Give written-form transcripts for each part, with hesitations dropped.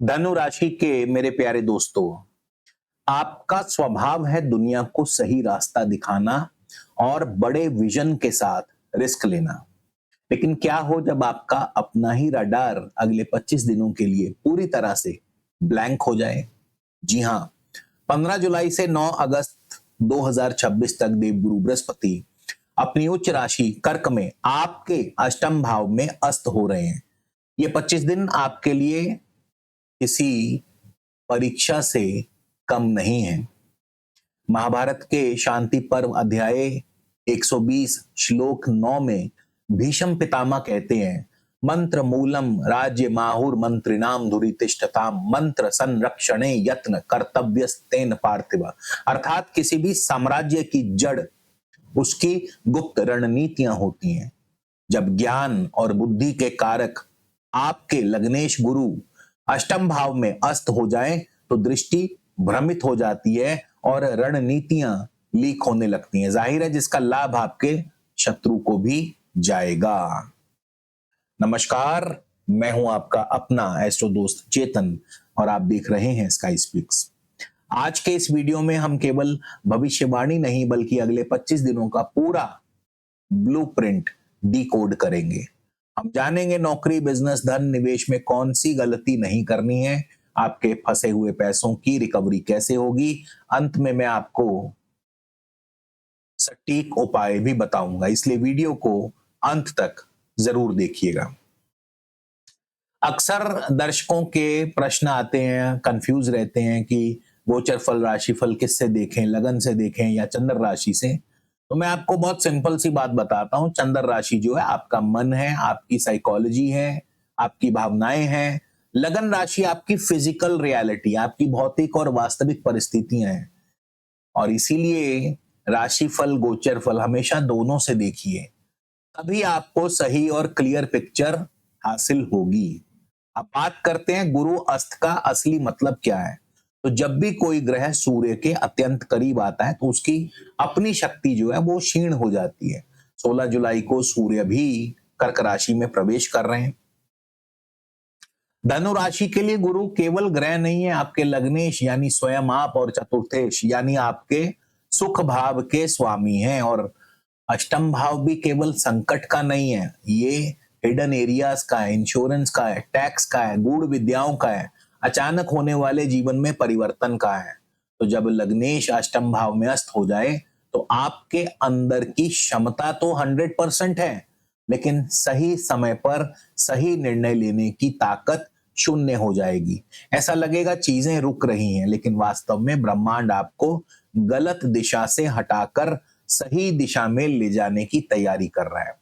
धनु राशि के मेरे प्यारे दोस्तों, आपका स्वभाव है दुनिया को सही रास्ता दिखाना और बड़े विजन के साथ रिस्क लेना। लेकिन क्या हो जब आपका अपना ही रडार अगले 25 दिनों के लिए पूरी तरह से ब्लैंक हो जाए? जी हाँ, 15 जुलाई से 9 अगस्त 2026 तक देवगुरु बृहस्पति अपनी उच्च राशि कर्क में आपके अष्टम भाव में अस्त हो रहे हैं। ये 25 दिन आपके लिए किसी परीक्षा से कम नहीं है। महाभारत के शांति पर्व अध्याय 120 श्लोक 9 में भीष्म पितामह कहते हैं, मंत्र मूलम राज्य माहुर मंत्रिणाम धुरितिष्ठताम मंत्र संरक्षणे यत्न कर्तव्यस्तेन पार्थिव। अर्थात किसी भी साम्राज्य की जड़ उसकी गुप्त रणनीतियां होती हैं। जब ज्ञान और बुद्धि के कारक आपके लग्नेश गुरु अष्टम भाव में अस्त हो जाएं तो दृष्टि भ्रमित हो जाती है और रणनीतियां लीक होने लगती हैं। जाहिर है जिसका लाभ आपके शत्रु को भी जाएगा। नमस्कार, मैं हूं आपका अपना एस्ट्रो दोस्त चेतन और आप देख रहे हैं स्काई स्पीक्स। आज के इस वीडियो में हम केवल भविष्यवाणी नहीं बल्कि अगले 25 दिनों का पूरा ब्लूप्रिंट डिकोड करेंगे। हम जानेंगे नौकरी, बिजनेस, धन, निवेश में कौन सी गलती नहीं करनी है, आपके फंसे हुए पैसों की रिकवरी कैसे होगी। अंत में मैं आपको सटीक उपाय भी बताऊंगा, इसलिए वीडियो को अंत तक जरूर देखिएगा। अक्सर दर्शकों के प्रश्न आते हैं, कंफ्यूज रहते हैं कि गोचर फल, राशि फल किससे देखें, लगन से देखें या चंद्र राशि से। तो मैं आपको बहुत सिंपल सी बात बताता हूं। चंद्र राशि जो है आपका मन है, आपकी साइकोलॉजी है, आपकी भावनाएं हैं। लगन राशि आपकी फिजिकल रियलिटी, आपकी भौतिक और वास्तविक परिस्थितियां हैं। और इसीलिए राशिफल, गोचर फल हमेशा दोनों से देखिए, तभी आपको सही और क्लियर पिक्चर हासिल होगी। अब बात करते हैं गुरु अस्त का असली मतलब क्या है। तो जब भी कोई ग्रह सूर्य के अत्यंत करीब आता है तो उसकी अपनी शक्ति जो है वो क्षीण हो जाती है। 16 जुलाई को सूर्य भी कर्क राशि में प्रवेश कर रहे हैं। धनु राशि के लिए गुरु केवल ग्रह नहीं है, आपके लग्नेश यानी स्वयं आप और चतुर्थेश यानी आपके सुख भाव के स्वामी हैं। और अष्टम भाव भी केवल संकट का नहीं है, ये हिडन एरियाज का है, इंश्योरेंस का है, टैक्स का है, गूढ़ विद्याओं का है, अचानक होने वाले जीवन में परिवर्तन का है। तो जब लग्नेश अष्टम भाव में अस्त हो जाए तो आपके अंदर की क्षमता तो 100% है, लेकिन सही समय पर सही निर्णय लेने की ताकत शून्य हो जाएगी। ऐसा लगेगा चीजें रुक रही हैं, लेकिन वास्तव में ब्रह्मांड आपको गलत दिशा से हटाकर सही दिशा में ले जाने की तैयारी कर रहा है।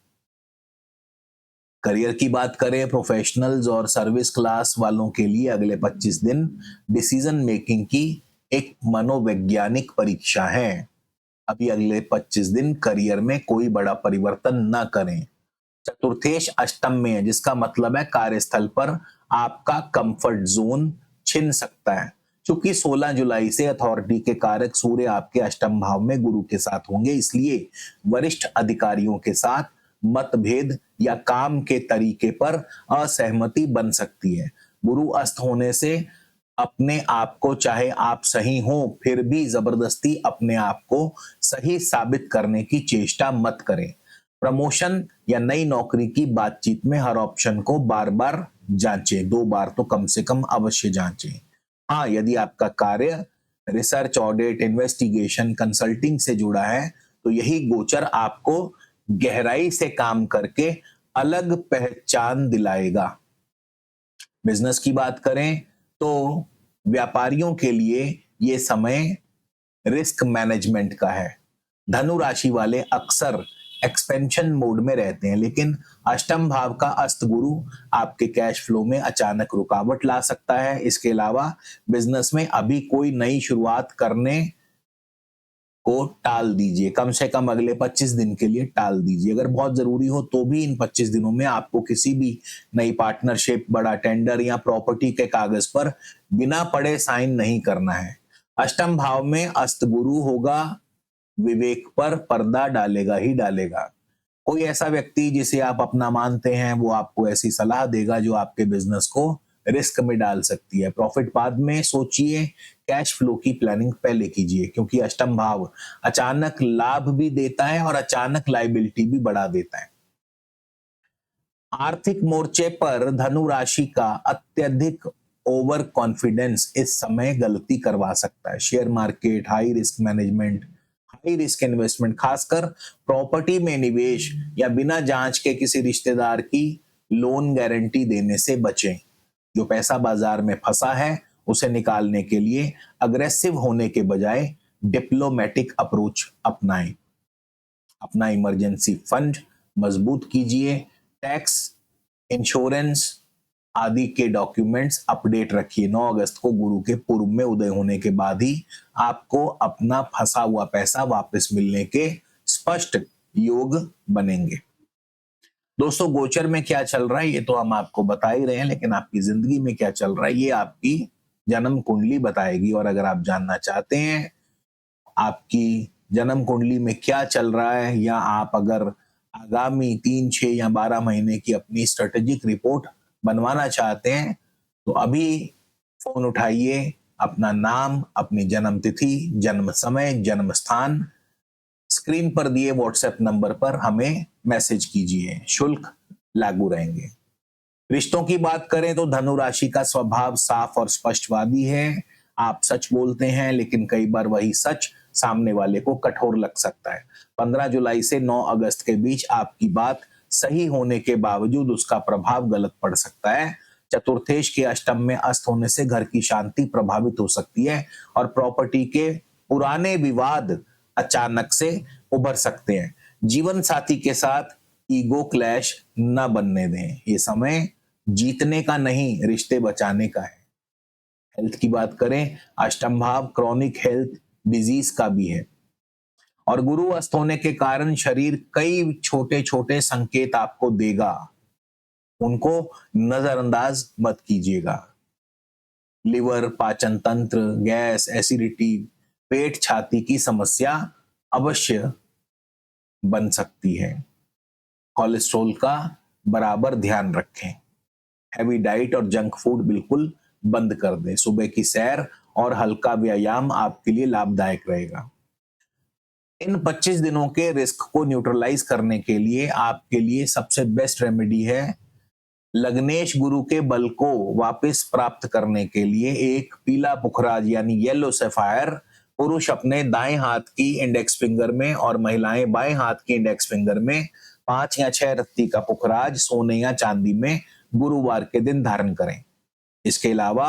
करियर की बात करें, प्रोफेशनल्स और सर्विस क्लास वालों के लिए अगले 25 दिन डिसीजन मेकिंग की एक मनोवैज्ञानिक परीक्षा है। अभी अगले 25 दिन करियर में कोई बड़ा परिवर्तन ना करें। चतुर्थेश अष्टम में है, जिसका मतलब है कार्यस्थल पर आपका कंफर्ट जोन छिन सकता है। क्योंकि 16 जुलाई से अथॉरिटी के कारक सूर्य आपके अष्टम भाव में गुरु के साथ होंगे, इसलिए वरिष्ठ अधिकारियों के साथ मतभेद या काम के तरीके पर असहमति बन सकती है। गुरु अस्त होने से अपने आप को, चाहे आप सही हो फिर भी जबरदस्ती अपने आप को सही साबित करने की चेष्टा मत करें। प्रमोशन या नई नौकरी की बातचीत में हर ऑप्शन को बार बार जांचें, 2 बार तो कम से कम अवश्य जांचें। हाँ, यदि आपका कार्य रिसर्च, ऑडिट, इन्वेस्टिगेशन, कंसल्टिंग से जुड़ा है तो यही गोचर आपको गहराई से काम करके अलग पहचान दिलाएगा। बिजनेस की बात करें तो व्यापारियों के लिए ये समय रिस्क मैनेजमेंट का है। धनु राशि वाले अक्सर एक्सपेंशन मोड में रहते हैं, लेकिन अष्टम भाव का अस्त गुरु आपके कैश फ्लो में अचानक रुकावट ला सकता है। इसके अलावा बिजनेस में अभी कोई नई शुरुआत करने को टाल दीजिए, कम से कम अगले 25 दिन के लिए टाल दीजिए। अगर बहुत जरूरी हो तो भी इन 25 दिनों में आपको किसी भी नई पार्टनरशिप, बड़ा टेंडर या प्रॉपर्टी के कागज पर बिना पढ़े साइन नहीं करना है। अष्टम भाव में अस्त गुरु होगा, विवेक पर पर्दा डालेगा ही डालेगा। कोई ऐसा व्यक्ति जिसे आप अपना मानते हैं वो आपको ऐसी सलाह देगा जो आपके बिजनेस को रिस्क में डाल सकती है। प्रॉफिट बाद में सोचिए, कैश फ्लो की प्लानिंग पहले कीजिए, क्योंकि अष्टम भाव अचानक लाभ भी देता है और अचानक लायबिलिटी भी बढ़ा देता है। आर्थिक मोर्चे पर धनु राशि का अत्यधिक ओवर कॉन्फिडेंस इस समय गलती करवा सकता है। Share market, high risk management, high risk investment, खासकर प्रॉपर्टी में निवेश या बिना जांच के किसी रिश्तेदार की लोन गारंटी देने से बचें। जो पैसा बाजार में फंसा है उसे निकालने के लिए अग्रेसिव होने के बजाय डिप्लोमेटिक अप्रोच अपनाएं। अपना इमरजेंसी फंड मजबूत कीजिए। टैक्स, इंश्योरेंस आदि के डॉक्यूमेंट्स अपडेट रखिए। 9 अगस्त को गुरु के पूर्व में उदय होने के बाद ही आपको अपना फंसा हुआ पैसा वापस मिलने के स्पष्ट योग बनेंगे। दोस्तों, गोचर में क्या चल रहा है ये तो हम आपको बता ही रहे हैं, लेकिन आपकी जिंदगी में क्या चल रहा है ये आपकी जन्म कुंडली बताएगी। और अगर आप जानना चाहते हैं आपकी जन्म कुंडली में क्या चल रहा है, या आप अगर आगामी 3, 6 या 12 महीने की अपनी स्ट्रेटेजिक रिपोर्ट बनवाना चाहते हैं, तो अभी फोन उठाइए, अपना नाम, अपनी जन्म तिथि, जन्म समय, जन्म स्थान स्क्रीन पर दिए व्हाट्सएप नंबर पर हमें मैसेज कीजिए। शुल्क लागू रहेंगे। रिश्तों की बात करें तो धनु राशि का स्वभाव साफ और स्पष्टवादी है। आप सच बोलते हैं, लेकिन कई बार वही सच सामने वाले को कठोर लग सकता है। 15 जुलाई से 9 अगस्त के बीच आपकी बात सही होने के बावजूद उसका प्रभाव गलत पड़ सकता है। चतुर्थेश के अष्टम में अस्त होने से घर की शांति प्रभावित हो सकती है और प्रॉपर्टी के पुराने विवाद अचानक से उभर सकते हैं। जीवन साथी के साथ ईगो क्लैश न बनने दें। ये समय जीतने का नहीं, रिश्ते बचाने का है। हेल्थ की बात करें, अष्टम भाव क्रॉनिक हेल्थ डिजीज का भी है और गुरु अस्त होने के कारण शरीर कई छोटे छोटे संकेत आपको देगा, उनको नजरअंदाज मत कीजिएगा। लिवर, पाचन तंत्र, गैस, एसिडिटी, पेट, छाती की समस्या अवश्य बन सकती है। कोलेस्ट्रॉल का बराबर ध्यान रखें। हैवी डाइट और जंक फूड बिल्कुल बंद कर दें। सुबह की सैर और हल्का व्यायाम आपके लिए लाभदायक रहेगा। इन 25 दिनों के रिस्क को न्यूट्रलाइज करने के लिए आपके लिए सबसे बेस्ट रेमेडी है लग्नेश गुरु के बल को वापस प्राप्त करने के लिए एक पीला पुखराज यानी येलो सैफायर पुरुष अपने दाएं हाथ की इंडेक्स फिंगर में और महिलाएं बाएं हाथ की इंडेक्स फिंगर में 5 या 6 रत्ती का पुखराज सोने या चांदी में गुरुवार के दिन धारण करें। इसके अलावा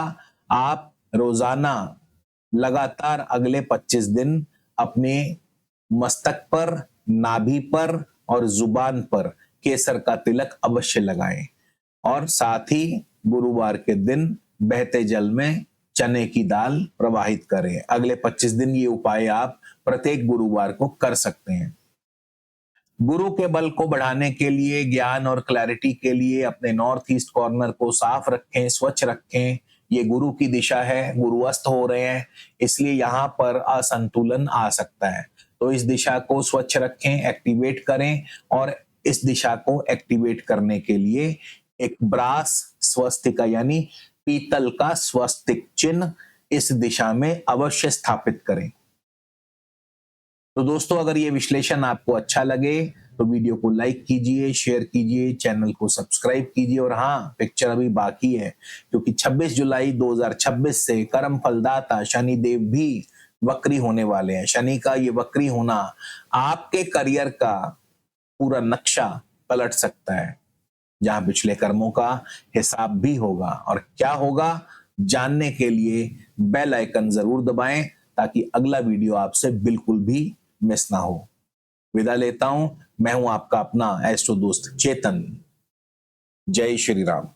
आप रोजाना लगातार अगले 25 दिन अपने मस्तक पर, नाभि पर और जुबान पर केसर का तिलक अवश्य लगाएं और साथ ही गुरुवार के दिन बहते जल में चने की दाल प्रवाहित करें। अगले 25 दिन ये उपाय आप प्रत्येक गुरुवार को कर सकते हैं। गुरु के बल को बढ़ाने के लिए, ज्ञान और क्लैरिटी के लिए अपने नॉर्थ ईस्ट कॉर्नर को साफ रखें, स्वच्छ रखें। ये गुरु की दिशा है, गुरु अस्त हो रहे हैं, इसलिए यहाँ पर असंतुलन आ सकता है। तो इस दिशा को स्वच्छ रखें, एक्टिवेट करें और इस दिशा को एक्टिवेट करने के लिए एक ब्रास स्वस्तिका यानी पीतल का स्वस्तिक चिन्ह इस दिशा में अवश्य स्थापित करें। तो दोस्तों, अगर ये विश्लेषण आपको अच्छा लगे तो वीडियो को लाइक कीजिए, शेयर कीजिए, चैनल को सब्सक्राइब कीजिए और हाँ, पिक्चर अभी बाकी है क्योंकि 26 जुलाई 2026 से कर्म फलदाता शनि देव भी वक्री होने वाले हैं। शनि का ये वक्री होना आपके करियर का पूरा नक्शा पलट सकता है, जहां पिछले कर्मों का हिसाब भी होगा। और क्या होगा जानने के लिए बेल आइकन जरूर दबाएं ताकि अगला वीडियो आपसे बिल्कुल भी मिस ना हो। विदा लेता हूं, मैं हूं आपका अपना एस्ट्रो दोस्त चेतन। जय श्री राम।